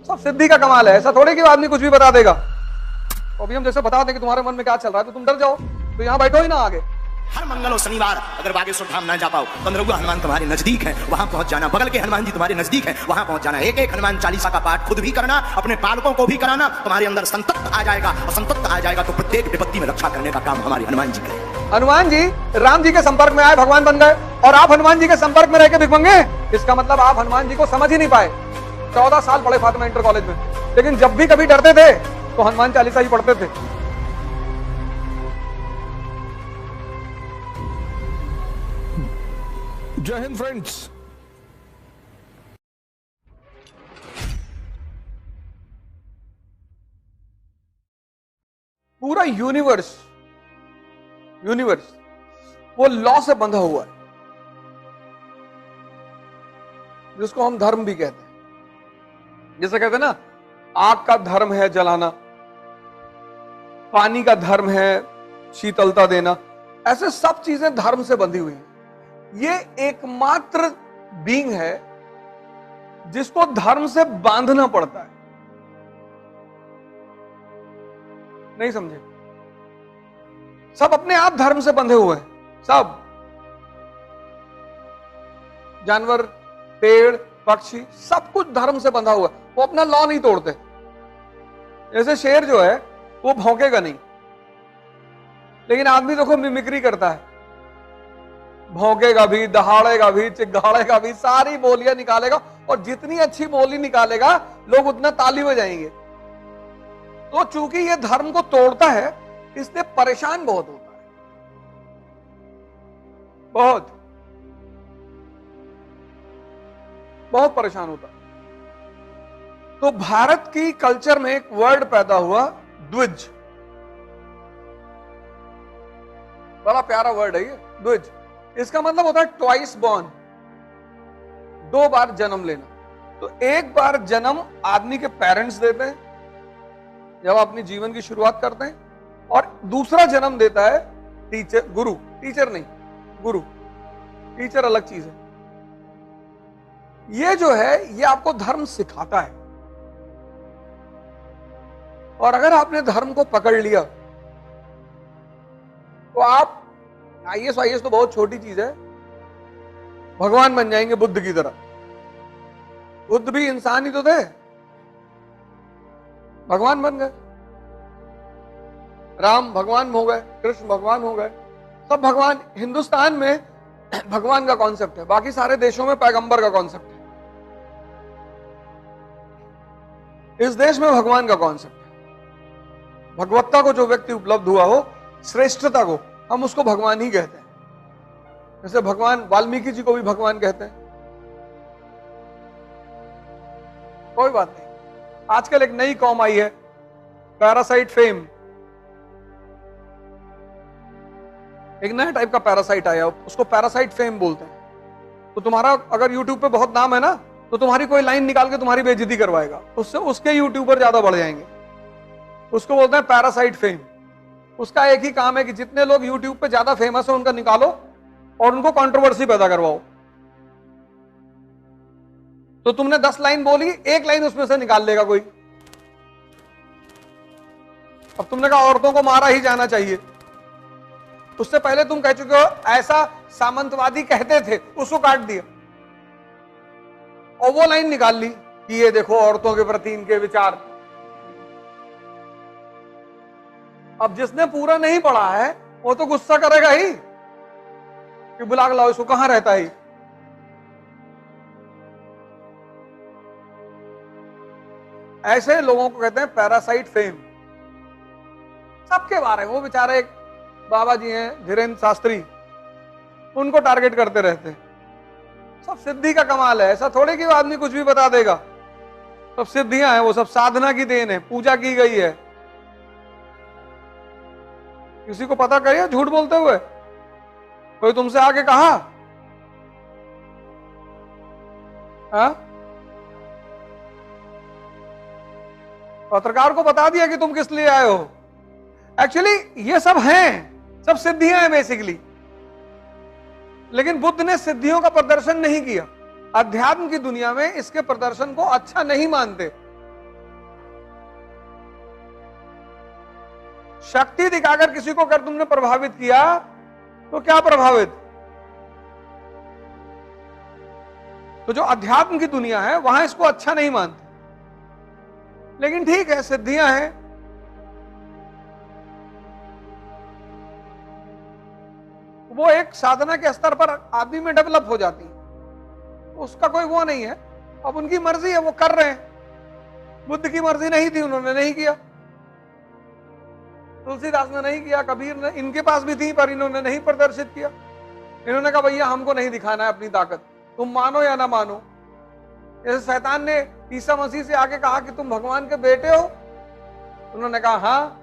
सब सिद्धि का कमाल है। ऐसा थोड़ी कि आदमी कुछ भी बता देगा। तो अभी हम जैसे बता दें कि तुम्हारे मन में क्या चल रहा है तो तुम डर जाओ, तो यहाँ बैठो ही ना आगे। हर मंगल और शनिवार अगर बागेश्वर धाम ना जा पाओ, 15 हनुमान तुम्हारे नजदीक है, वहां पहुंच जाना। बगल के हनुमान जी तुम्हारे नजदीक है, वहां पहुंच जाना। एक एक हनुमान चालीसा का पाठ खुद भी करना, अपने पालकों को भी कराना। तुम्हारे अंदर संतप्त आ जाएगा, और संतप्त आ जाएगा तो प्रत्येक विपत्ति में रक्षा करने का काम हमारे हनुमान जी करें। हनुमान जी राम जी के संपर्क में आए, भगवान बन गए, और आप हनुमान जी के संपर्क में रह के भिख मांगे। इसका मतलब आप हनुमान जी को समझ ही नहीं पाए। 14 साल पढ़े फातिमा इंटर कॉलेज में, लेकिन जब भी कभी डरते थे तो हनुमान चालीसा ही पढ़ते थे। जय हिंद फ्रेंड्स। पूरा यूनिवर्स वो लॉ से बंधा हुआ है, जिसको हम धर्म भी कहते हैं। जैसे कहते हैं ना, आग का धर्म है जलाना, पानी का धर्म है शीतलता देना, ऐसे सब चीजें धर्म से बंधी हुई हैं। ये एकमात्र बीइंग है जिसको धर्म से बांधना पड़ता है। नहीं समझे? सब अपने आप धर्म से बंधे हुए हैं। सब जानवर, पेड़, पक्षी, सब कुछ धर्म से बंधा हुआ है। वो अपना लॉ नहीं तोड़ते। जैसे शेर जो है वो भौंकेगा नहीं, लेकिन आदमी देखो मिमिक्री करता है, भौंकेगा भी, दहाड़ेगा भी, चिघाड़ेगा भी, सारी बोलियां निकालेगा, और जितनी अच्छी बोली निकालेगा लोग उतना ताली बजाएंगे। तो चूंकि ये धर्म को तोड़ता है, इसलिए परेशान बहुत होता है, बहुत बहुत परेशान होता है। तो भारत की कल्चर में एक वर्ड पैदा हुआ, द्विज। बड़ा प्यारा वर्ड है ये, द्विज। इसका मतलब होता है ट्वाइस बॉर्न, 2 बार जन्म लेना। तो एक बार जन्म आदमी के पेरेंट्स देते हैं जब अपनी जीवन की शुरुआत करते हैं, और दूसरा जन्म देता है टीचर, गुरु। टीचर नहीं, गुरु। टीचर अलग चीज है। ये जो है ये आपको धर्म सिखाता है, और अगर आपने धर्म को पकड़ लिया तो आप आईएएस तो बहुत छोटी चीज है, भगवान बन जाएंगे बुद्ध की तरह। बुद्ध भी इंसान ही तो थे, भगवान बन गए। राम भगवान हो गए, कृष्ण भगवान हो गए, सब भगवान। हिंदुस्तान में भगवान का कॉन्सेप्ट है, बाकी सारे देशों में पैगंबर का कॉन्सेप्ट है। इस देश में भगवान का कॉन्सेप्ट है। भगवत्ता को जो व्यक्ति उपलब्ध हुआ हो, श्रेष्ठता को, हम उसको भगवान ही कहते हैं। जैसे भगवान वाल्मीकि जी को भी भगवान कहते हैं। कोई बात नहीं। आजकल एक नई कॉम आई है, पैरासाइट फेम। एक नया टाइप का पैरासाइट आया, उसको पैरासाइट फेम बोलते हैं। तो तुम्हारा अगर यूट्यूब पे बहुत नाम है ना, तो तुम्हारी कोई लाइन निकाल के तुम्हारी बेइज्जती करवाएगा, उससे उसके यूट्यूबर ज्यादा बढ़ जाएंगे। उसको बोलते हैं पैरासाइट फेम। उसका एक ही काम है कि जितने लोग यूट्यूब पे ज्यादा फेमस है उनका निकालो और उनको कंट्रोवर्सी पैदा करवाओ। तो तुमने 10 लाइन बोली, एक लाइन उसमें से निकाल लेगा कोई। अब तुमने कहा औरतों को मारा ही जाना चाहिए, उससे पहले तुम कह चुके हो ऐसा सामंतवादी कहते थे, उसको काट दिया और वो लाइन निकाल ली कि ये देखो औरतों के प्रति इनके विचार। अब जिसने पूरा नहीं पढ़ा है वो तो गुस्सा करेगा ही कि बुला के लाओ इसको, कहां रहता है। ऐसे लोगों को कहते हैं पैरासाइट फेम। सबके बारे में वो बेचारे, एक बाबा जी हैं धीरेन्द्र शास्त्री, उनको टारगेट करते रहते हैं। सब सिद्धि का कमाल है। ऐसा थोड़े कि आदमी कुछ भी बता देगा। सब सिद्धियां हैं, वो सब साधना की देन है, पूजा की गई है। किसी को पता करिए झूठ बोलते हुए कोई तुमसे आके कहा? हाँ? पत्रकार को बता दिया कि तुम किस लिए आए हो। एक्चुअली ये सब हैं, सब सिद्धियां हैं बेसिकली। लेकिन बुद्ध ने सिद्धियों का प्रदर्शन नहीं किया। अध्यात्म की दुनिया में इसके प्रदर्शन को अच्छा नहीं मानते। शक्ति दिखाकर किसी को अगर तुमने प्रभावित किया तो क्या प्रभावित? तो जो अध्यात्म की दुनिया है वहां इसको अच्छा नहीं मानते, लेकिन ठीक है, सिद्धियां हैं। वो एक साधना के स्तर पर आदमी में डेवलप हो जाती है, उसका कोई वो नहीं है। अब उनकी मर्जी है, वो कर रहे हैं। बुद्ध की मर्जी नहीं थी, उन्होंने नहीं किया। तुलसीदास ने नहीं किया, कबीर ने, इनके पास भी थी पर इन्होंने नहीं प्रदर्शित किया। इन्होंने कहा भैया हमको नहीं दिखाना है अपनी ताकत, तुम मानो या ना मानो। जैसे शैतान ने ईसा मसीह से आके कहा कि तुम भगवान के बेटे हो, उन्होंने कहा हाँ।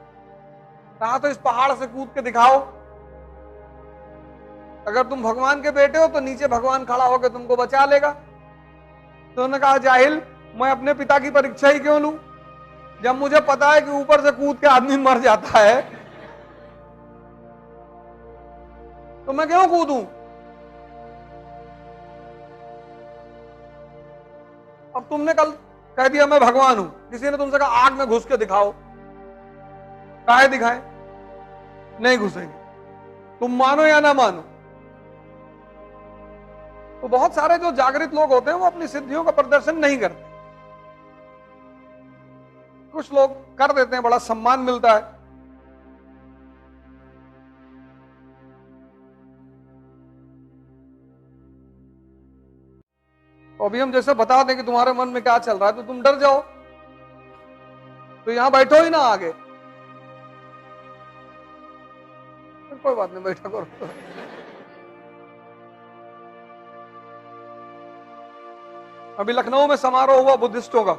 कहा तो इस पहाड़ से कूद के दिखाओ, अगर तुम भगवान के बेटे हो तो नीचे भगवान खड़ा होकर तुमको बचा लेगा। तो उन्होंने कहा जाहिल, मैं अपने पिता की परीक्षा ही क्यों लूं, जब मुझे पता है कि ऊपर से कूद के आदमी मर जाता है तो मैं क्यों कूदूं। अब तुमने कल कह दिया मैं भगवान हूं, किसी ने तुमसे कहा आग में घुस के दिखाओ, काहे दिखाए? नहीं घुसेंगे, तुम मानो या ना मानो। तो बहुत सारे जो जागृत लोग होते हैं वो अपनी सिद्धियों का प्रदर्शन नहीं करते। कुछ लोग कर देते हैं, बड़ा सम्मान मिलता है। तो अभी हम जैसे बता दें कि तुम्हारे मन में क्या चल रहा है तो तुम डर जाओ, तो यहां बैठो ही ना आगे। कोई बात नहीं, बैठा करो। अभी लखनऊ में समारोह हुआ बुद्धिस्टों का,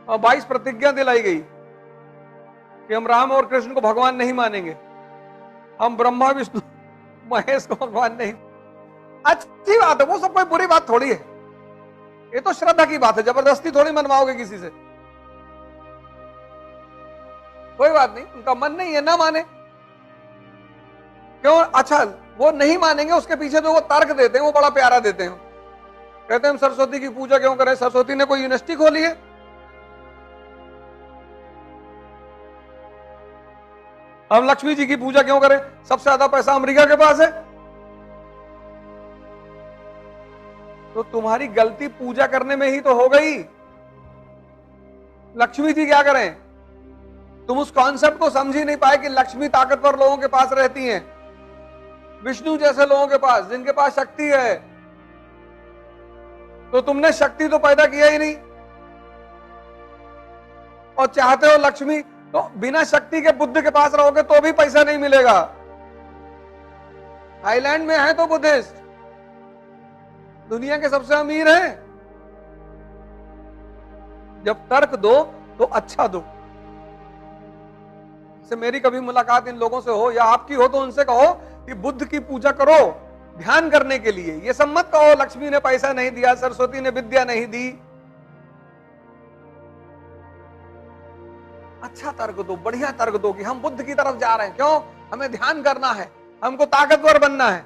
22 प्रतिज्ञा दिलाई गई कि हम राम और कृष्ण को भगवान नहीं मानेंगे, हम ब्रह्मा विष्णु महेश को भगवान नहीं। अच्छी बात है, वो सब कोई बुरी बात थोड़ी है, ये तो श्रद्धा की बात है, जबरदस्ती थोड़ी मनवाओगे किसी से। कोई बात नहीं, उनका मन नहीं है, ना माने क्यों? अच्छा, वो नहीं मानेंगे, उसके पीछे जो वो तर्क देते हैं वो बड़ा प्यारा देते हैं। कहते हैं हम सरस्वती की पूजा क्यों करें? सरस्वती ने कोई यूनिवर्सिटी खोली है? हम लक्ष्मी जी की पूजा क्यों करें? सबसे ज्यादा पैसा अमेरिका के पास है। तो तुम्हारी गलती पूजा करने में ही तो हो गई। लक्ष्मी जी क्या करें? तुम उस कॉन्सेप्ट को समझ ही नहीं पाए कि लक्ष्मी ताकतवर लोगों के पास रहती हैं, विष्णु जैसे लोगों के पास, जिनके पास शक्ति है। तो तुमने शक्ति तो पैदा किया ही नहीं और चाहते हो लक्ष्मी, तो बिना शक्ति के बुद्ध के पास रहोगे तो भी पैसा नहीं मिलेगा। थाईलैंड में है तो बुद्धिस्ट दुनिया के सबसे अमीर हैं। जब तर्क दो तो अच्छा दो। से मेरी कभी मुलाकात इन लोगों से हो या आपकी हो तो उनसे कहो कि बुद्ध की पूजा करो ध्यान करने के लिए, ये सब मत कहो लक्ष्मी ने पैसा नहीं दिया, सरस्वती ने विद्या नहीं दी। अच्छा तर्क दो, बढ़िया तर्क दो कि हम बुद्ध की तरफ जा रहे हैं, क्यों? हमें ध्यान करना है, हमको ताकतवर बनना है,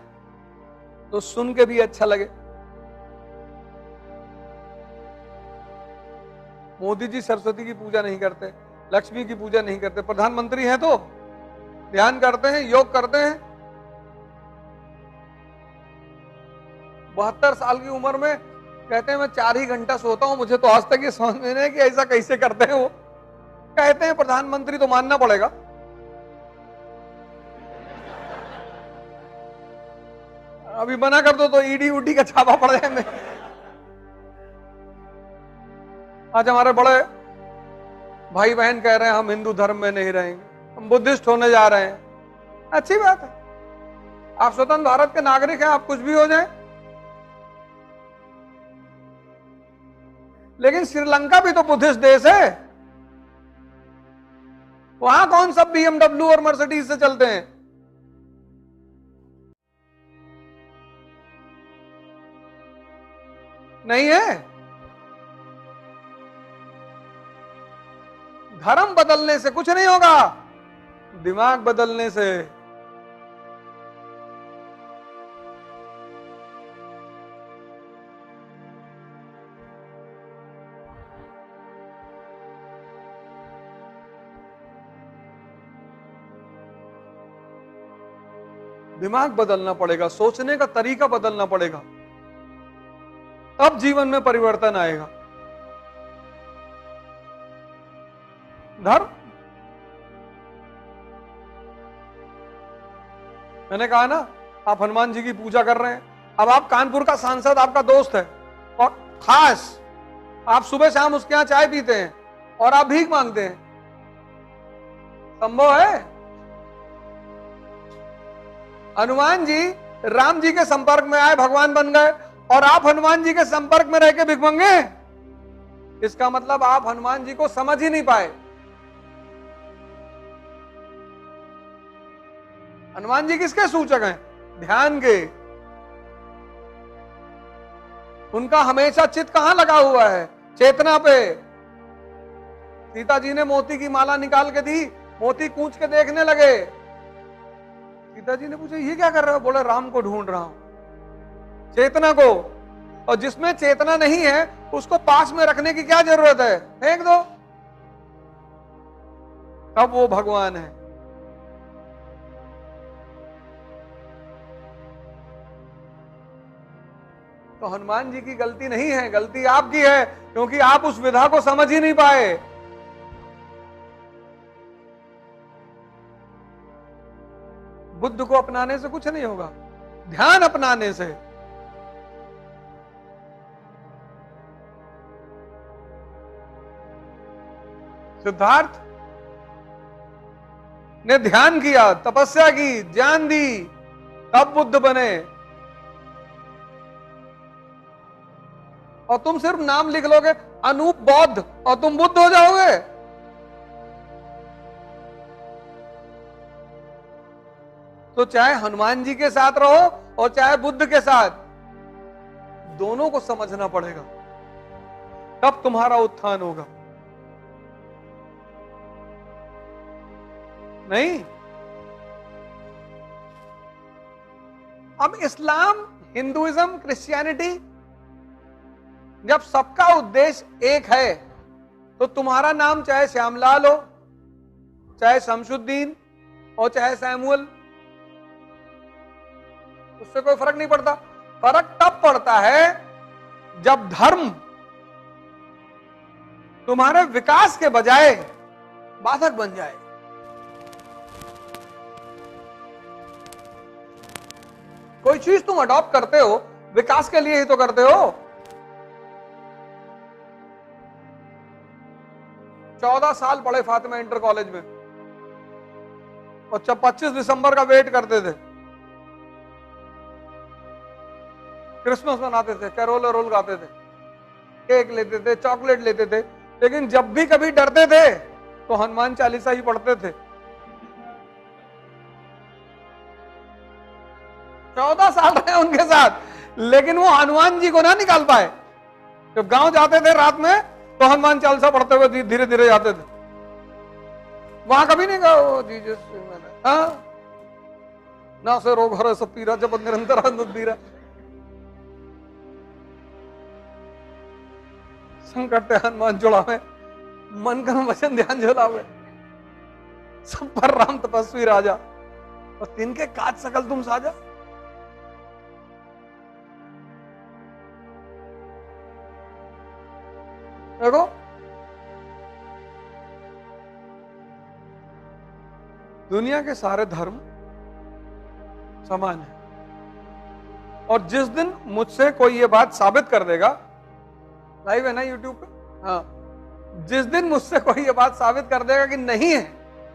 तो सुन के भी अच्छा लगे। मोदी जी सरस्वती की पूजा नहीं करते, लक्ष्मी की पूजा नहीं करते, प्रधानमंत्री हैं तो ध्यान करते हैं, योग करते हैं। 72 साल की उम्र में कहते हैं मैं 4 ही घंटा सोता हूं, मुझे तो आज तक ये समझ में नहीं है कि ऐसा कैसे करते हैं। वो कहते हैं प्रधानमंत्री, तो मानना पड़ेगा। अभी मना कर दो तो ईडी उडी का छापा पड़ जाए में। आज हमारे बड़े भाई बहन कह रहे हैं हम हिंदू धर्म में नहीं रहेंगे, हम बुद्धिस्ट होने जा रहे हैं। अच्छी बात है, आप स्वतंत्र भारत के नागरिक हैं, आप कुछ भी हो जाए। लेकिन श्रीलंका भी तो बुद्धिस्ट देश है, वहां कौन सब BMW और मर्सिडीज से चलते हैं? नहीं है। धर्म बदलने से कुछ नहीं होगा, दिमाग बदलने से। दिमाग बदलना पड़ेगा, सोचने का तरीका बदलना पड़ेगा, तब जीवन में परिवर्तन आएगा। धर्म, मैंने कहा ना, आप हनुमान जी की पूजा कर रहे हैं, अब आप कानपुर का सांसद आपका दोस्त है और खास आप सुबह शाम उसके यहां चाय पीते हैं और आप भीख मांगते हैं, संभव है? हनुमान जी राम जी के संपर्क में आए, भगवान बन गए, और आप हनुमान जी के संपर्क में रह के भीख मांगे? इसका मतलब आप हनुमान जी को समझ ही नहीं पाए। हनुमान जी किसके सूचक हैं? ध्यान के। उनका हमेशा चित्त कहां लगा हुआ है? चेतना पे। सीता जी ने मोती की माला निकाल के दी, मोती कूच के देखने लगे। सीता जी ने पूछा ये क्या कर रहे हो? बोले राम को ढूंढ रहा हूं। चेतना को। और जिसमें चेतना नहीं है उसको पास में रखने की क्या जरूरत है? फेंक दो, तब वो भगवान है। तो हनुमान जी की गलती नहीं है, गलती आपकी है, क्योंकि आप उस विधा को समझ ही नहीं पाए। बुद्ध को अपनाने से कुछ नहीं होगा, ध्यान अपनाने से। सिद्धार्थ ने ध्यान किया, तपस्या की, ज्ञान दी, तब बुद्ध बने। और तुम सिर्फ नाम लिख लोगे अनूप बौद्ध और तुम बुद्ध हो जाओगे? तो चाहे हनुमान जी के साथ रहो और चाहे बुद्ध के साथ, दोनों को समझना पड़ेगा, तब तुम्हारा उत्थान होगा। नहीं? अब इस्लाम, हिंदुइज्म, क्रिश्चियनिटी, जब सबका उद्देश्य एक है, तो तुम्हारा नाम चाहे श्यामलाल हो, चाहे शमशुद्दीन और चाहे सैमुअल, उससे कोई फर्क नहीं पड़ता। फर्क तब पड़ता है जब धर्म तुम्हारे विकास के बजाय बाधक बन जाए। कोई चीज तुम अडॉप्ट करते हो, विकास के लिए ही तो करते हो। 14 साल पढ़े फातिमा इंटर कॉलेज में, और 25 दिसंबर का वेट करते थे, क्रिसमस मनाते थे, कैरोल रोल गाते थे, केक लेते थे, चॉकलेट लेते थे, लेकिन जब भी कभी डरते थे तो हनुमान चालीसा ही पढ़ते थे। 14 साल रहे उनके साथ, लेकिन वो हनुमान जी को ना निकाल पाए। जब गांव जाते थे रात में तो हनुमान चालीसा पढ़ते हुए धीरे धीरे जाते थे। वहां कभी नहीं कहा जीसस मैंने, हाँ ना से रोग हर सब पीरा जब निरंतर आनंद दीरा। संकट हनुमान जुड़ावे, मन का वचन ध्यान झुलावे, सब पर राम तपस्वी राजा, और तिनके काज सकल तुम साजा। देखो, दुनिया के सारे धर्म समान है, और जिस दिन मुझसे कोई ये बात साबित कर देगा, लाइव है ना यूट्यूब पे, हाँ, जिस दिन मुझसे कोई ये बात साबित कर देगा कि नहीं है,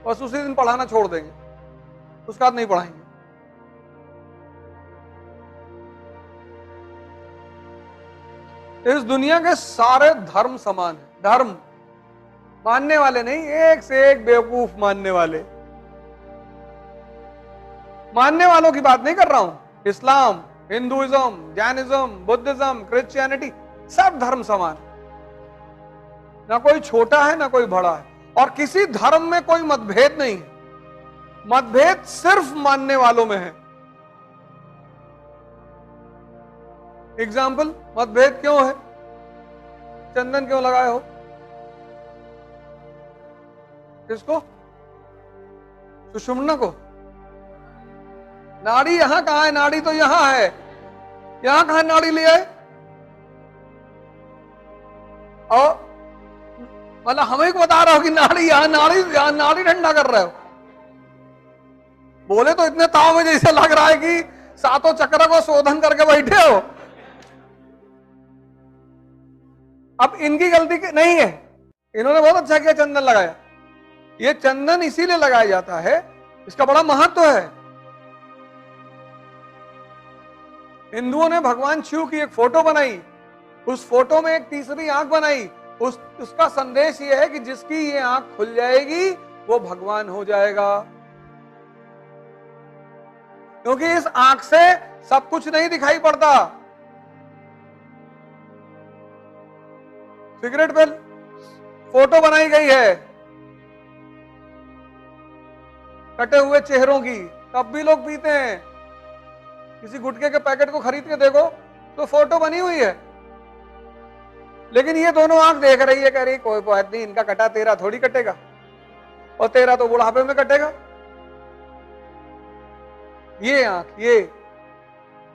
बस उसी दिन पढ़ाना छोड़ देंगे, उसका बाद नहीं पढ़ाएंगे। इस दुनिया के सारे धर्म समान है। धर्म मानने वाले नहीं, एक से एक बेवकूफ मानने वाले। मानने वालों की बात नहीं कर रहा हूं। इस्लाम, हिंदुइज्म, जैनिज्म, बुद्धिज्म, क्रिश्चियनिटी, सब धर्म समान, ना कोई छोटा है ना कोई बड़ा है, और किसी धर्म में कोई मतभेद नहीं है। मतभेद सिर्फ मानने वालों में है। एग्जाम्पल, मतभेद क्यों है? चंदन क्यों लगाए हो? किसको? सुषुम्ना को? नाड़ी यहां कहां है? नाड़ी तो यहां है, यहां कहां नाड़ी ले आए? और मतलब हमें को बता रहा हो कि नाड़ी यहां, नाड़ी यहां, नाड़ी ठंडा कर रहे हो। बोले तो इतने ताव में जैसे लग रहा है कि सातों चक्र को शोधन करके बैठे हो। अब इनकी गलती नहीं है, इन्होंने बहुत अच्छा किया चंदन लगाया। ये चंदन इसीलिए लगाया जाता है, इसका बड़ा महत्व है। हिंदुओं ने भगवान शिव की एक फोटो बनाई, उस फोटो में एक तीसरी आंख बनाई। उसका संदेश यह है कि जिसकी ये आंख खुल जाएगी वो भगवान हो जाएगा, क्योंकि इस आंख से सब कुछ नहीं दिखाई पड़ता। सिगरेट पे फोटो बनाई गई है कटे हुए चेहरों की, तब भी लोग पीते हैं। किसी गुटखे के पैकेट को खरीद के देखो तो फोटो बनी हुई है, लेकिन ये दोनों आंख देख रही है, कह रही कोई बात नहीं, इनका कटा तेरा थोड़ी कटेगा, और तेरा तो बुढ़ापे में कटेगा। ये आंख, ये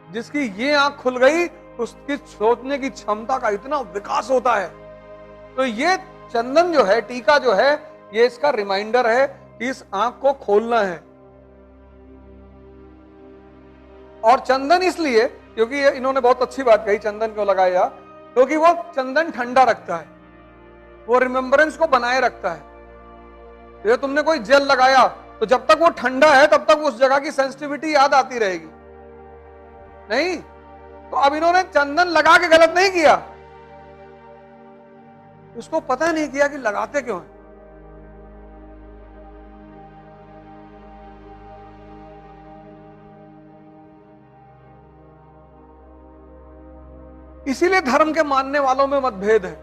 जिसकी ये आंख खुल गई उसकी सोचने की क्षमता का इतना विकास होता है। तो ये चंदन जो है, टीका जो है, ये इसका रिमाइंडर है कि इस आंख को खोलना है। और चंदन इसलिए, क्योंकि इन्होंने बहुत अच्छी बात कही, चंदन क्यों लगाया? क्योंकि वो चंदन ठंडा रखता है, वो रिमेम्बरेंस को बनाए रखता है। तो तुमने कोई जेल लगाया तो जब तक वो ठंडा है तब तक उस जगह की सेंसिटिविटी याद आती रहेगी, नहीं? तो अब इन्होंने चंदन लगा के गलत नहीं किया, उसको पता नहीं किया कि लगाते क्यों है। इसीलिए धर्म के मानने वालों में मतभेद है,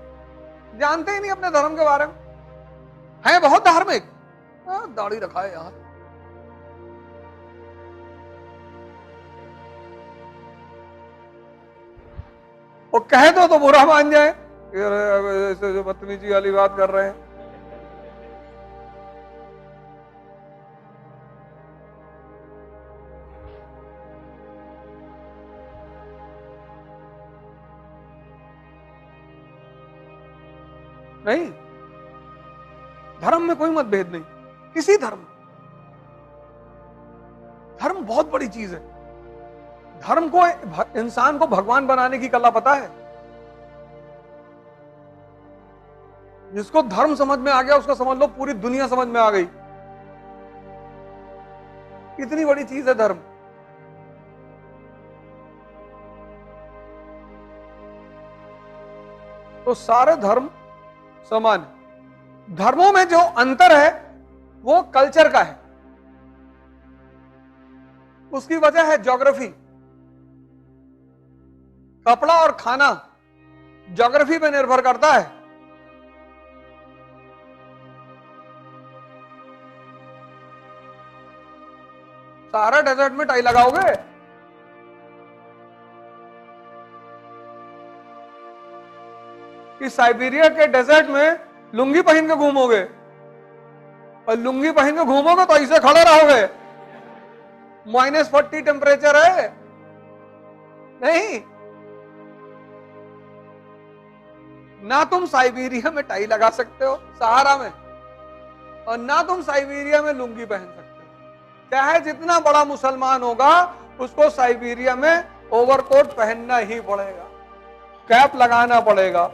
जानते ही नहीं अपने धर्म के बारे में, है बहुत धार्मिक, दाढ़ी रखा है यार, वो कह दो तो बुरा मान जाए, ऐसे जो बदतमीजी वाली बात कर रहे हैं। नहीं, धर्म में कोई मतभेद नहीं, किसी धर्म। धर्म बहुत बड़ी चीज है। धर्म को, इंसान को भगवान बनाने की कला पता है। जिसको धर्म समझ में आ गया उसको समझ लो पूरी दुनिया समझ में आ गई। इतनी बड़ी चीज है धर्म। तो सारे धर्म समान है। धर्मों में जो अंतर है वो कल्चर का है, उसकी वजह है ज्योग्राफी। कपड़ा और खाना ज्योग्राफी पे निर्भर करता है। सारा डेजर्ट में टाई लगाओगे? कि साइबेरिया के डेजर्ट में लुंगी पहन के घूमोगे? और लुंगी पहन के घूमोगे तो ऐसे खड़े रहोगे, -40 टेम्परेचर है। नहीं, ना तुम साइबेरिया में टाई लगा सकते हो सहारा में, और ना तुम साइबेरिया में लुंगी पहन सकते हो। चाहे जितना बड़ा मुसलमान होगा उसको साइबेरिया में ओवरकोट पहनना ही पड़ेगा, कैप लगाना पड़ेगा,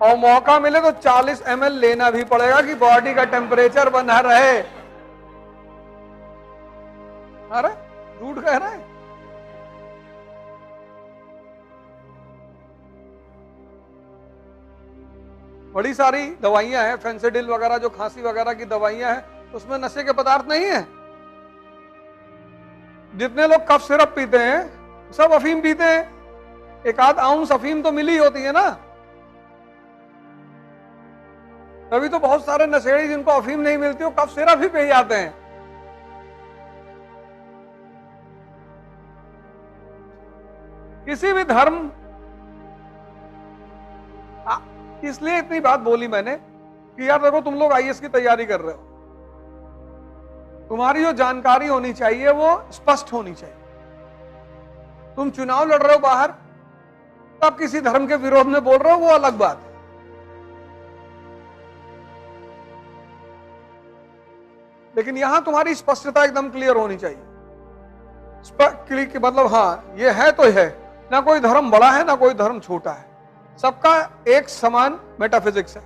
और मौका मिले तो 40 ml लेना भी पड़ेगा कि बॉडी का टेम्परेचर बना रहे। अरे झूठ कह रहे हैं? बड़ी सारी दवाइयां हैं, फेंसिडिल वगैरह, जो खांसी वगैरह की दवाइयां हैं, उसमें नशे के पदार्थ नहीं है। जितने लोग कफ सिरप पीते हैं सब अफीम पीते हैं। एक आध आउंस अफीम तो मिली होती है ना। तभी तो बहुत सारे नशेड़ी जिनको अफीम नहीं मिलती वो कफ सिरप ही पे जाते हैं। किसी भी धर्म, इसलिए इतनी बात बोली मैंने कि यार देखो तुम लोग IAS की तैयारी कर रहे हो, तुम्हारी जो जानकारी होनी चाहिए वो स्पष्ट होनी चाहिए। तुम चुनाव लड़ रहे हो बाहर, तब किसी धर्म के विरोध में बोल रहे हो, वो अलग बात है। लेकिन यहां तुम्हारी स्पष्टता एकदम क्लियर होनी चाहिए। क्लियर कि मतलब हाँ ये है तो है, ना कोई धर्म बड़ा है ना कोई धर्म छोटा है, सबका एक समान मेटाफिजिक्स है।